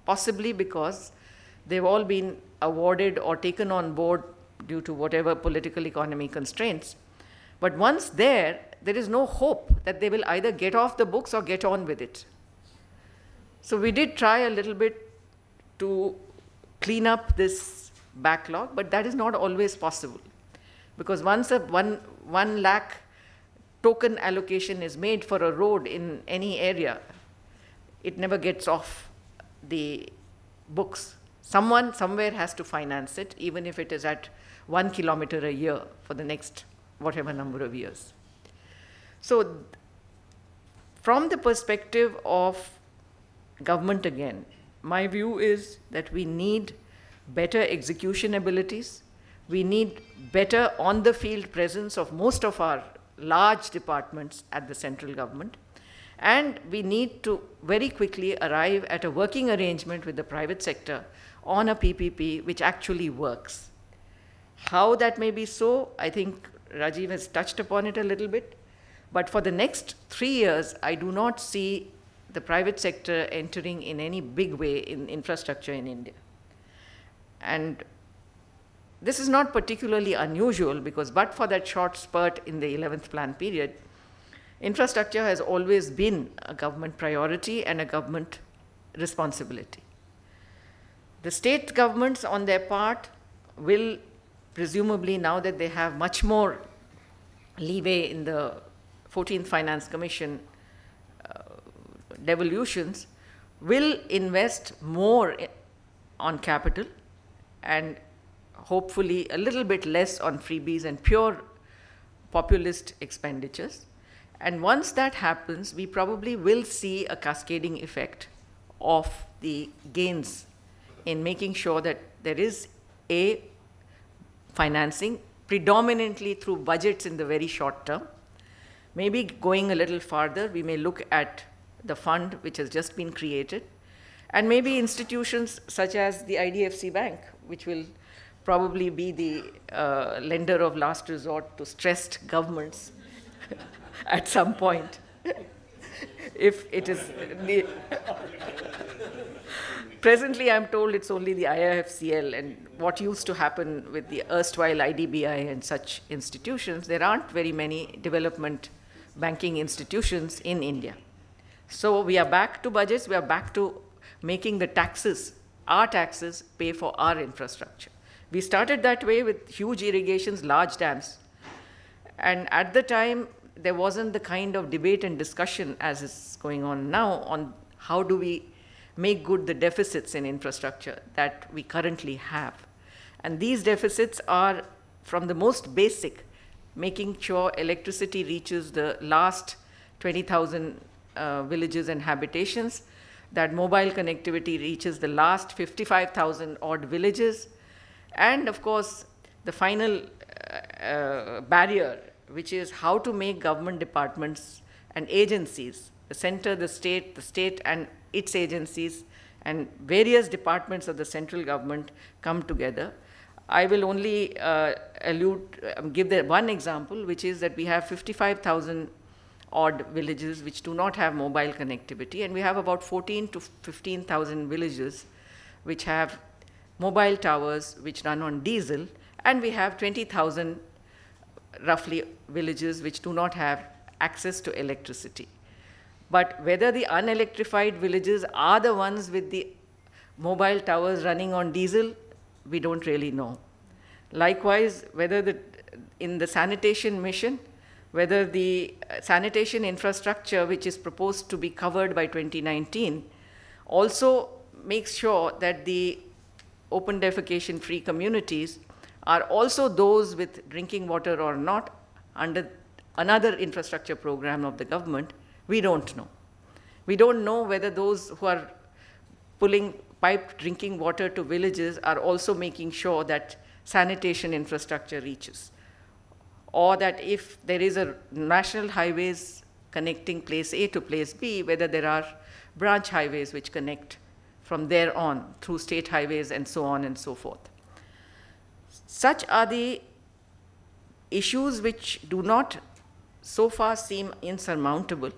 possibly because they've all been awarded or taken on board due to whatever political economy constraints. But once there is no hope that they will either get off the books or get on with it. So we did try a little bit to clean up this backlog, but that is not always possible. Because once a 1 lakh token allocation is made for a road in any area, it never gets off the books. Someone somewhere has to finance it, even if it is at 1 kilometer a year for the next whatever number of years. So from the perspective of government again, my view is that we need better execution abilities. We need better on-the-field presence of most of our large departments at the central government. And we need to very quickly arrive at a working arrangement with the private sector on a PPP which actually works. How that may be so, I think Rajiv has touched upon it a little bit. But for the next 3 years, I do not see the private sector entering in any big way in infrastructure in India. And this is not particularly unusual because but for that short spurt in the 11th plan period, infrastructure has always been a government priority and a government responsibility. The state governments on their part will presumably, now that they have much more leeway in the 14th Finance Commission devolutions, will invest more on capital and hopefully a little bit less on freebies and pure populist expenditures. And once that happens, we probably will see a cascading effect of the gains in making sure that there is a financing predominantly through budgets in the very short term. Maybe going a little farther, we may look at the fund which has just been created, and maybe institutions such as the IDFC Bank, which will probably be the lender of last resort to stressed governments at some point. If it is the presently, I'm told it's only the IIFCL, and what used to happen with the erstwhile IDBI and such institutions, there aren't very many development banking institutions in India. So we are back to budgets, we are back to making the taxes, our taxes, pay for our infrastructure. We started that way with huge irrigations, large dams. And at the time, there wasn't the kind of debate and discussion as is going on now on how do we make good the deficits in infrastructure that we currently have. And these deficits are from the most basic, making sure electricity reaches the last 20,000 villages and habitations, that mobile connectivity reaches the last 55,000 odd villages, and of course, the final barrier, which is how to make government departments and agencies, the center, the state and its agencies, and various departments of the central government come together. I will only give the one example, which is that we have 55,000 odd villages which do not have mobile connectivity, and we have about 14 to 15,000 villages which have mobile towers which run on diesel, and we have 20,000 roughly villages which do not have access to electricity. But whether the unelectrified villages are the ones with the mobile towers running on diesel, we don't really know. Likewise, whether in the sanitation mission, whether the sanitation infrastructure which is proposed to be covered by 2019 also makes sure that the open defecation free communities are also those with drinking water or not under another infrastructure program of the government, we don't know. We don't know whether those who are pulling piped drinking water to villages are also making sure that sanitation infrastructure reaches. Or that if there is a national highways connecting place A to place B, whether there are branch highways which connect from there on through state highways and so on and so forth. Such are the issues which do not so far seem insurmountable,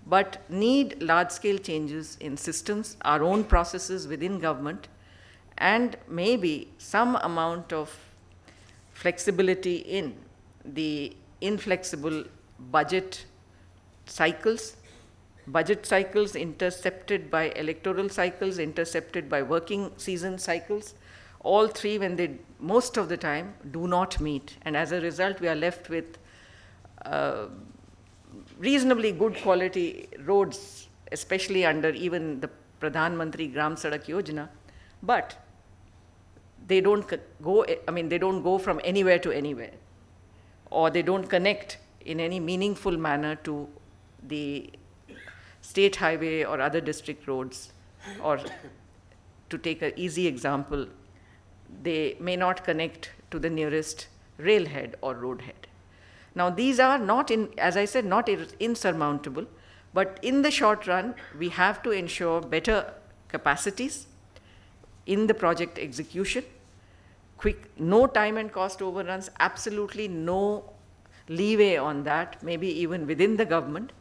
but need large-scale changes in systems, our own processes within government, and maybe some amount of flexibility in the inflexible budget cycles intercepted by electoral cycles, intercepted by working season cycles, all three, when they most of the time do not meet. And as a result, we are left with reasonably good quality roads, especially under even the Pradhan Mantri Gram Sadak Yojana, but they don't go, they don't go from anywhere to anywhere, or they don't connect in any meaningful manner to the state highway or other district roads. Or to take an easy example, they may not connect to the nearest railhead or roadhead. Now, these are not, as I said, not insurmountable, but in the short run, we have to ensure better capacities in the project execution, no time and cost overruns, absolutely no leeway on that, maybe even within the government,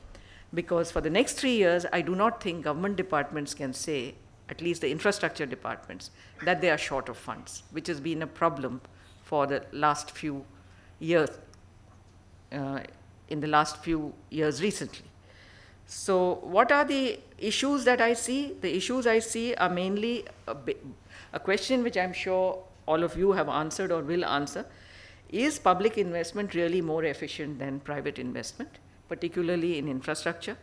because for the next 3 years, I do not think government departments can say, at least the infrastructure departments, that they are short of funds, which has been a problem for the last few years, in the last few years recently. So what are the issues that I see? The issues I see are mainly a question which I'm sure all of you have answered or will answer. Is public investment really more efficient than private investment, particularly in infrastructure?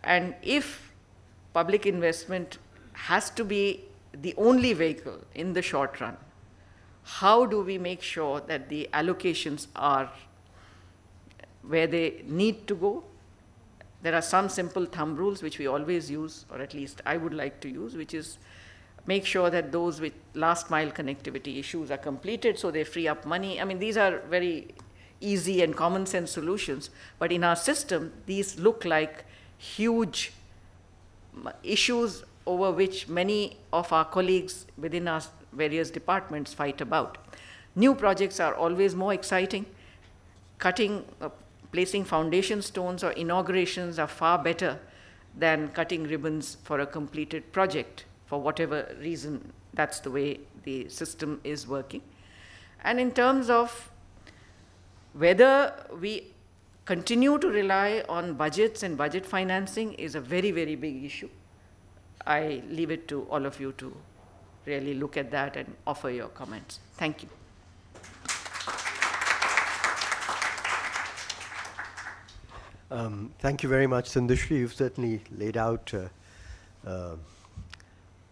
And if public investment has to be the only vehicle in the short run, how do we make sure that the allocations are where they need to go? There are some simple thumb rules which we always use, or at least I would like to use, which is make sure that those with last mile connectivity issues are completed so they free up money. These are very easy and common sense solutions, but in our system, these look like huge issues over which many of our colleagues within our various departments fight about. New projects are always more exciting. Placing foundation stones or inaugurations are far better than cutting ribbons for a completed project. For whatever reason, that's the way the system is working. And in terms of whether we continue to rely on budgets and budget financing is a very, very big issue. I leave it to all of you to really look at that and offer your comments. Thank you. Thank you very much, Sundashri. You've certainly laid out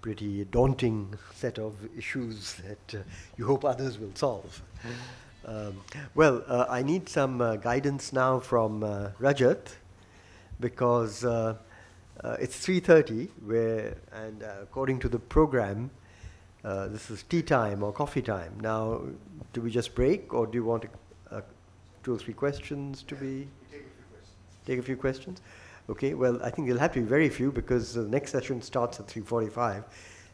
pretty daunting set of issues that you hope others will solve. I need some guidance now from Rajat, because it's 3:30, and according to the program, this is tea time or coffee time. Now, do we just break, or do you want 2 or 3 questions to be? Take a few questions? Okay, well, I think there'll have to be very few, because the next session starts at 3:45,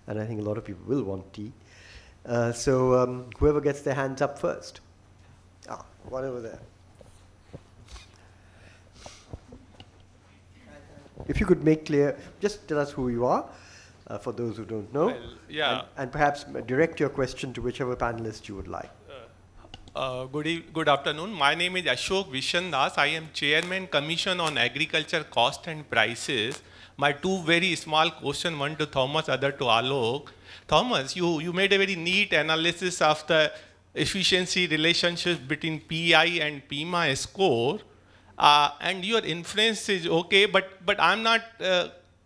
and I think a lot of people will want tea. So whoever gets their hands up first. One over there. If you could make clear, just tell us who you are, for those who don't know. Well, yeah. And perhaps direct your question to whichever panelist you would like. Good afternoon. My name is Ashok Vishandas. I am Chairman, Commission on Agriculture Cost and Prices. My 2 very small questions, one to Thomas, other to Alok. Thomas, you made a very neat analysis of the efficiency relationship between PI and PIMA score. And your inference is okay, but I'm not,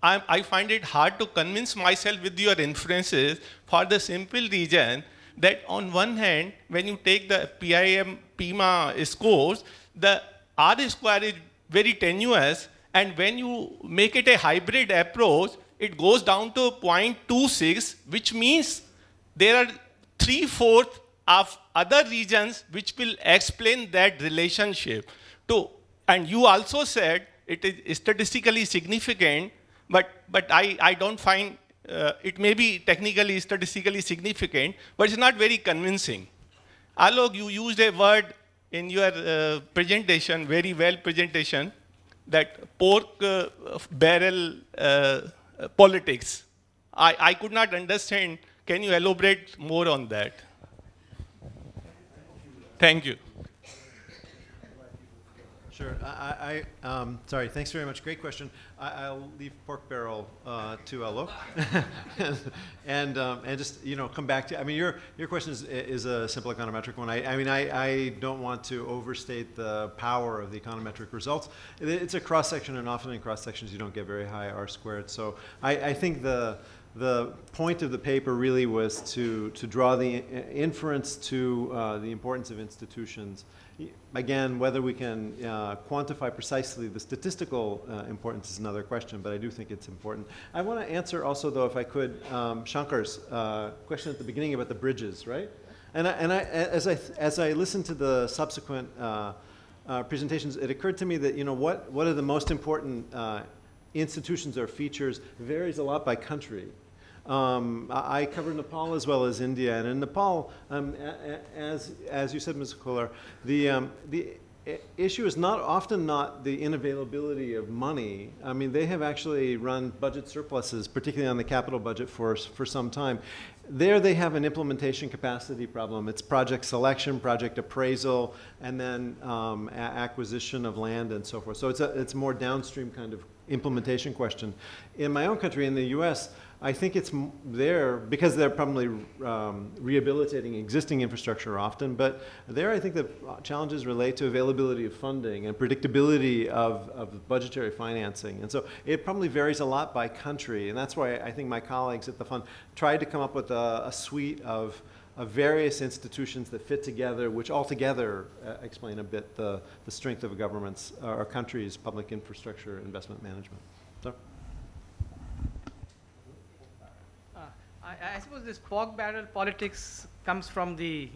I find it hard to convince myself with your inferences, for the simple reason that on one hand, when you take the PIMA scores, the R square is very tenuous, and when you make it a hybrid approach, it goes down to 0.26, which means there are 3/4 of other regions which will explain that relationship. And you also said it is statistically significant, but I don't find it may be technically, statistically significant, but it's not very convincing. Alok, you used a word in your presentation, very well presentation, that pork barrel politics. I could not understand. Can you elaborate more on that? Thank you. Sure. Sorry, thanks very much. Great question. I'll leave pork barrel to Alok, and just come back to. I mean, your question is a simple econometric one. I don't want to overstate the power of the econometric results. It's a cross section, and often in cross sections you don't get very high R squared. So I think the point of the paper really was to draw the inference to the importance of institutions. Again, whether we can quantify precisely the statistical importance is another question, but I do think it's important. I want to answer also, though, if I could, Shankar's question at the beginning about the bridges, right? As I listened to the subsequent presentations, it occurred to me that what are the most important institutions or features varies a lot by country. I covered Nepal as well as India, and in Nepal, as you said, Ms. Kolar, the issue is often not the inavailability of money. I mean, they have actually run budget surpluses, particularly on the capital budget for some time. There they have an implementation capacity problem. It's project selection, project appraisal, and then acquisition of land and so forth. So it's a more downstream kind of implementation question. In my own country, in the US, I think it's there because they're probably rehabilitating existing infrastructure often, but there I think the challenges relate to availability of funding and predictability of budgetary financing. And so it probably varies a lot by country, and that's why I think my colleagues at the fund tried to come up with a suite of various institutions that fit together, which altogether explain a bit the strength of a government's or country's public infrastructure investment management. So. I suppose this pork barrel politics comes from the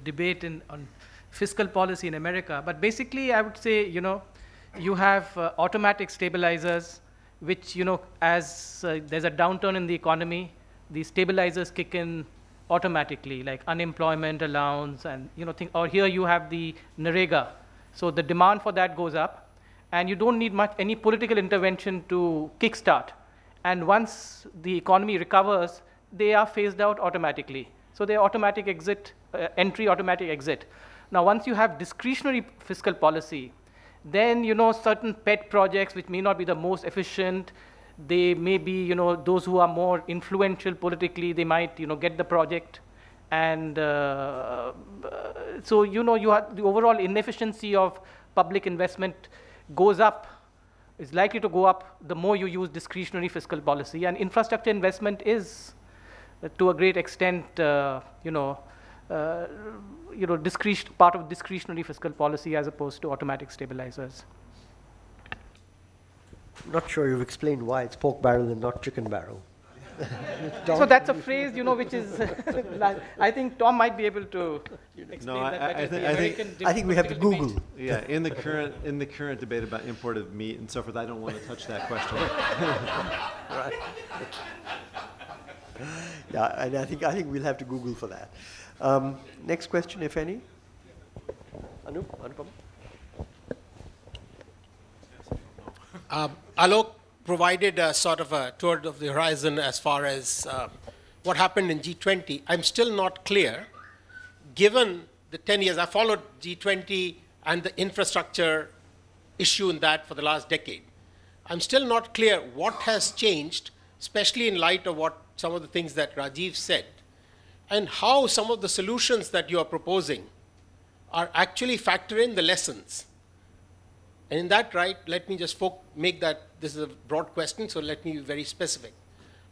debate on fiscal policy in America. But basically, I would say you have automatic stabilizers, which as there's a downturn in the economy, the stabilizers kick in automatically, like unemployment allowance and or here you have the Narega, so the demand for that goes up, and you don't need any political intervention to kickstart. And once the economy recovers, they are phased out automatically. So they automatic exit, entry, automatic exit. Now, once you have discretionary fiscal policy, then certain pet projects which may not be the most efficient, they may be those who are more influential politically, they might get the project, and so you have the overall inefficiency of public investment goes up, is likely to go up the more you use discretionary fiscal policy, and infrastructure investment is to a great extent, part of discretionary fiscal policy as opposed to automatic stabilizers. Not sure you've explained why it's pork barrel and not chicken barrel. So that's a phrase, which is, I think Tom might be able to explain that. I think we have to Google. Debate. Yeah, in the current debate about imported meat and so forth, I don't want to touch that question. Right. Yeah, and I think we'll have to Google for that. Next question, if any. Anupam? Alok provided a sort of a tour of the horizon as far as what happened in G20. I'm still not clear, given the 10 years, I followed G20 and the infrastructure issue in that for the last decade. I'm still not clear what has changed, especially in light of what some of the things that Rajiv said, and how some of the solutions that you are proposing are actually factor in the lessons. And in that right, let me just make that, this is a broad question, so let me be very specific.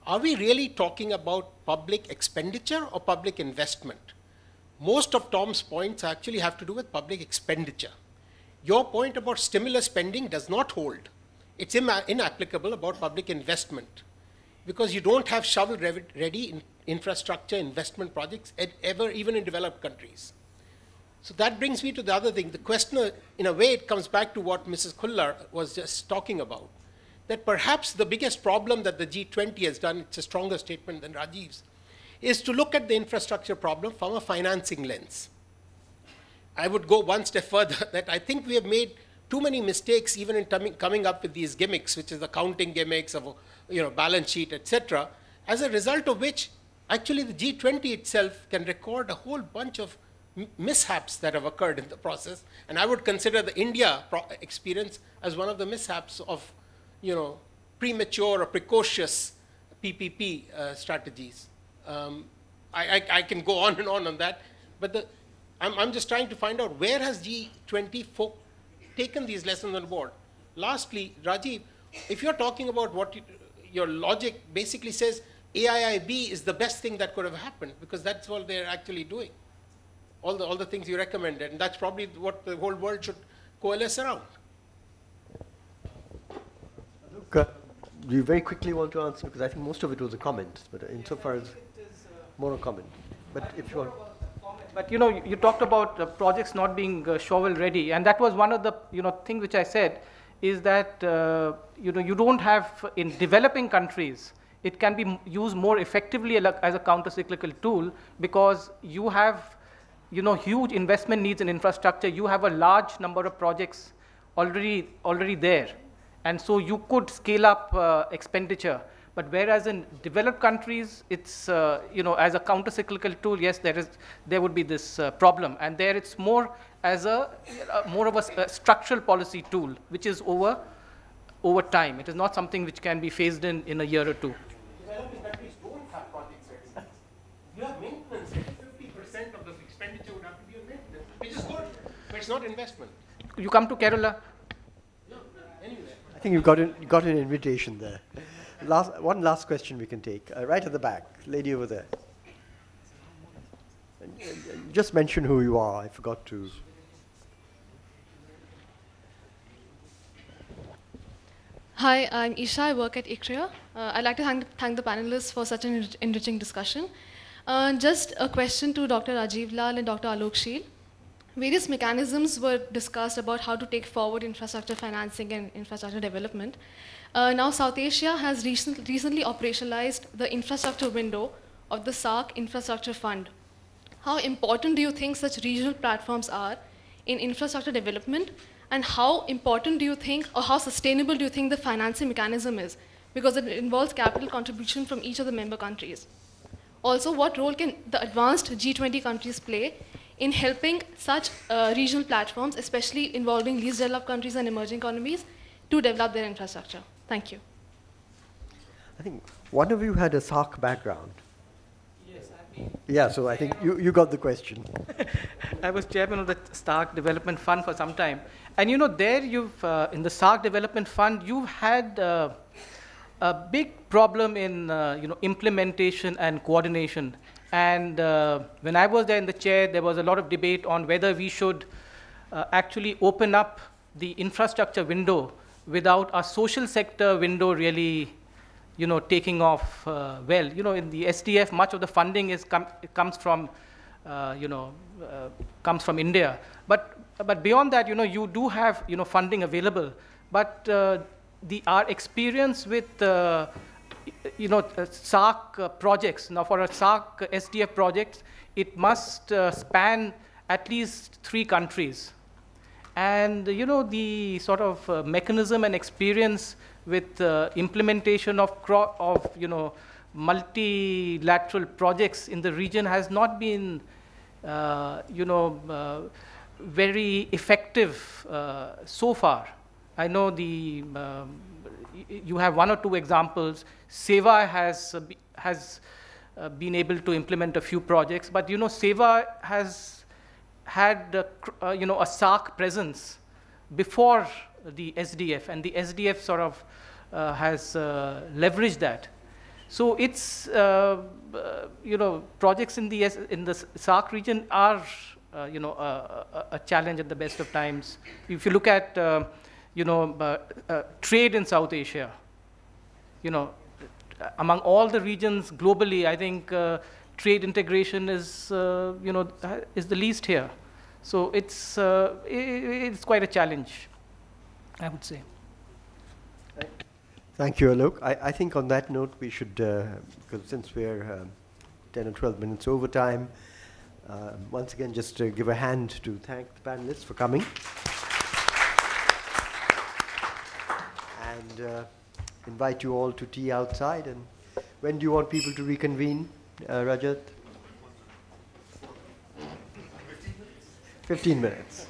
Are we really talking about public expenditure or public investment? Most of Tom's points actually have to do with public expenditure. Your point about stimulus spending does not hold. It's inapplicable about public investment, because you don't have shovel-ready infrastructure investment projects ever, even in developed countries. So that brings me to the other thing. The question, in a way, it comes back to what Mrs. Kullar was just talking about, that perhaps the biggest problem that the G20 has done, it's a stronger statement than Rajiv's, is to look at the infrastructure problem from a financing lens. I would go one step further, that I think we have made too many mistakes even in coming up with these gimmicks, which is the counting gimmicks of balance sheet, etc., as a result of which actually the G20 itself can record a whole bunch of mishaps that have occurred in the process. And I would consider the India experience as one of the mishaps of premature or precocious PPP strategies. I can go on and on that, but I'm just trying to find out where has G20 taken these lessons on board. Lastly, Rajiv, if you're talking about what your logic basically says, AIIB is the best thing that could have happened because that's all they're actually doing. All the things you recommended, and that's probably what the whole world should coalesce around. Look, do you very quickly want to answer? Because I think most of it was a comment, but insofar as more a comment. But if you want. But you talked about projects not being shovel ready, and that was one of the things which I said is that you don't have in developing countries. It can be used more effectively as a counter-cyclical tool because you have huge investment needs in infrastructure. You have a large number of projects already there, and so you could scale up expenditure. But whereas in developed countries, it's as a counter-cyclical tool, yes, there would be this problem, and there it's more as more of a structural policy tool, which is over time. It is not something which can be phased in a year or two. Developing countries don't have projects ready. You have maintenance. 50% of the expenditure would have to be on maintenance, which is good, but it's not investment. You come to Kerala. No, anyway. I think you got an invitation there. One last question we can take, right at the back, lady over there. And just mention who you are. I forgot to. Hi, I'm Isha. I work at ICRIER. I'd like to thank the panelists for such an enriching discussion. Just a question to Dr. Rajiv Lal and Dr. Alok Sheel. Various mechanisms were discussed about how to take forward infrastructure financing and infrastructure development. Now, South Asia has recently operationalized the infrastructure window of the SAARC Infrastructure Fund. How important do you think such regional platforms are in infrastructure development? And how important do you think, or how sustainable do you think the financing mechanism is? Because it involves capital contribution from each of the member countries. Also, what role can the advanced G20 countries play in helping such regional platforms, especially involving least developed countries and emerging economies, to develop their infrastructure? Thank you. I think one of you had a SAARC background. Yes, I mean. Yeah, so I think you got the question. I was chairman of the SAARC Development Fund for some time. And there you've, in the SAARC Development Fund, you've had a big problem in implementation and coordination. And when I was there in the chair, there was a lot of debate on whether we should actually open up the infrastructure window without our social sector window really taking off well. In the SDF, much of the funding comes from India. But beyond that, you do have funding available. But our experience with SAARC projects, now for a SAARC SDF project, it must span at least 3 countries. And the sort of mechanism and experience with implementation of multilateral projects in the region has not been very effective so far. I know you have 1 or 2 examples. SEVA has been able to implement a few projects, but SEVA has had a SAARC presence before the SDF, and the SDF sort of has leveraged that. So it's projects in the SAARC region are a challenge at the best of times. If you look at trade in South Asia, among all the regions globally, I think trade integration is the least here. So it's quite a challenge, I would say. Thank you, Alok. I think on that note, we should, because since we're 10 or 12 minutes over time, once again, just give a hand to thank the panelists for coming. and invite you all to tea outside. And when do you want people to reconvene, Rajat? 15 minutes. 15 minutes.